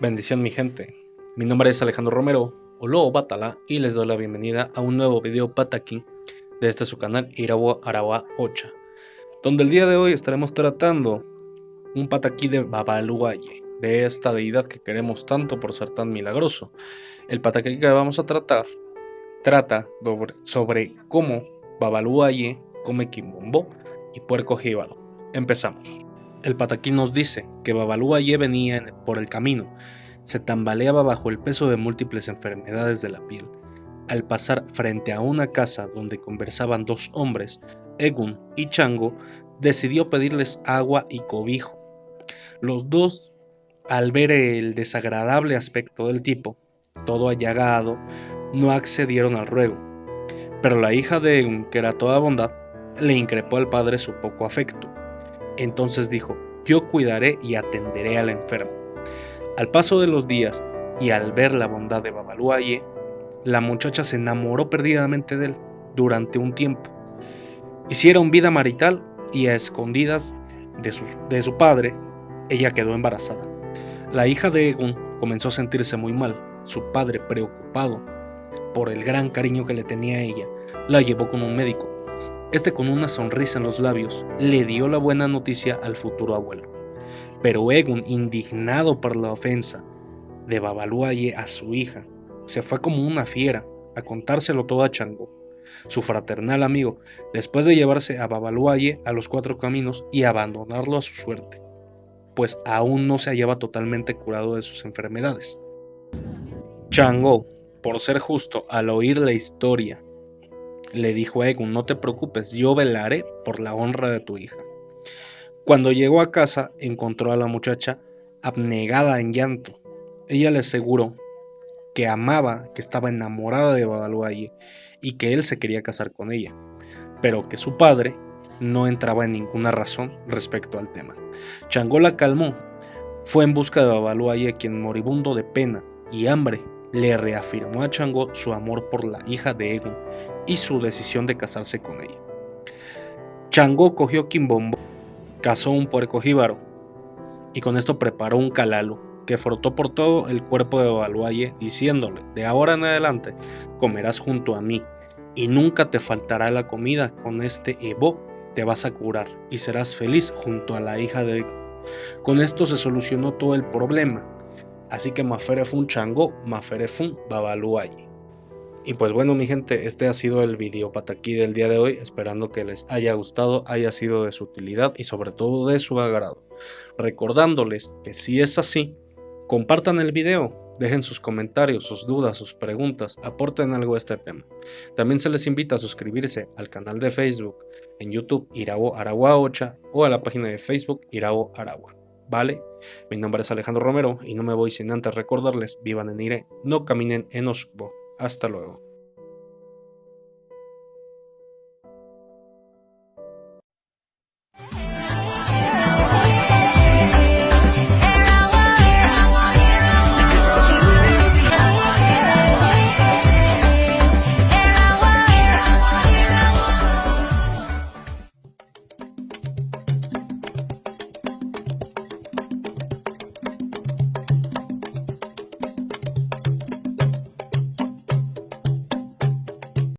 Bendición mi gente, mi nombre es Alejandro Romero, o Lobo Batala, y les doy la bienvenida a un nuevo video pataquín de este su canal Irawo Arawa Ocha, donde el día de hoy estaremos tratando un pataquí de Babaluaye, de esta deidad que queremos tanto por ser tan milagroso. El pataquí que vamos a tratar trata sobre cómo Babaluaye come quimbombo y puerco jíbaro. Empezamos. El pataquí nos dice que Babaluaye venía por el camino, se tambaleaba bajo el peso de múltiples enfermedades de la piel. Al pasar frente a una casa donde conversaban dos hombres, Egun y Chango, decidió pedirles agua y cobijo. Los dos, al ver el desagradable aspecto del tipo, todo allagado, no accedieron al ruego. Pero la hija de Egun, que era toda bondad, le increpó al padre su poco afecto. Entonces dijo: yo cuidaré y atenderé al enfermo. Al paso de los días y al ver la bondad de Babaluaye, la muchacha se enamoró perdidamente de él durante un tiempo. Hicieron vida marital y a escondidas de su padre, ella quedó embarazada. La hija de Egun comenzó a sentirse muy mal. Su padre, preocupado por el gran cariño que le tenía a ella, la llevó con un médico. Este, con una sonrisa en los labios, le dio la buena noticia al futuro abuelo. Pero Egun, indignado por la ofensa de Babaluaye a su hija, se fue como una fiera a contárselo todo a Chango, su fraternal amigo, después de llevarse a Babaluaye a los cuatro caminos y abandonarlo a su suerte, pues aún no se hallaba totalmente curado de sus enfermedades. Chango, por ser justo, al oír la historia, le dijo a Egun: no te preocupes, yo velaré por la honra de tu hija. Cuando llegó a casa, encontró a la muchacha abnegada en llanto. Ella le aseguró que amaba, que estaba enamorada de Babaluaye y que él se quería casar con ella, pero que su padre no entraba en ninguna razón respecto al tema. Chango la calmó. Fue en busca de Babaluaye, quien, moribundo de pena y hambre, le reafirmó a Chango su amor por la hija de Egun y su decisión de casarse con ella. Chango cogió quimbombo, cazó un puerco jíbaro y con esto preparó un calalo que frotó por todo el cuerpo de Babaluaye, diciéndole: de ahora en adelante comerás junto a mí y nunca te faltará la comida. Con este ebo te vas a curar y serás feliz junto a la hija de Egun. Con esto se solucionó todo el problema. Así que Mafere fun Chango, Mafere fun Babaluaye. Y pues bueno mi gente, este ha sido el video pataquí del día de hoy, esperando que les haya gustado, haya sido de su utilidad y sobre todo de su agrado. Recordándoles que si es así, compartan el video, dejen sus comentarios, sus dudas, sus preguntas, aporten algo a este tema. También se les invita a suscribirse al canal de Facebook, en YouTube Irawo Arawa Ocha, o a la página de Facebook Irawo Arawa. ¿Vale? Mi nombre es Alejandro Romero y no me voy sin antes recordarles: vivan en Ire, no caminen en Osbo. Hasta luego.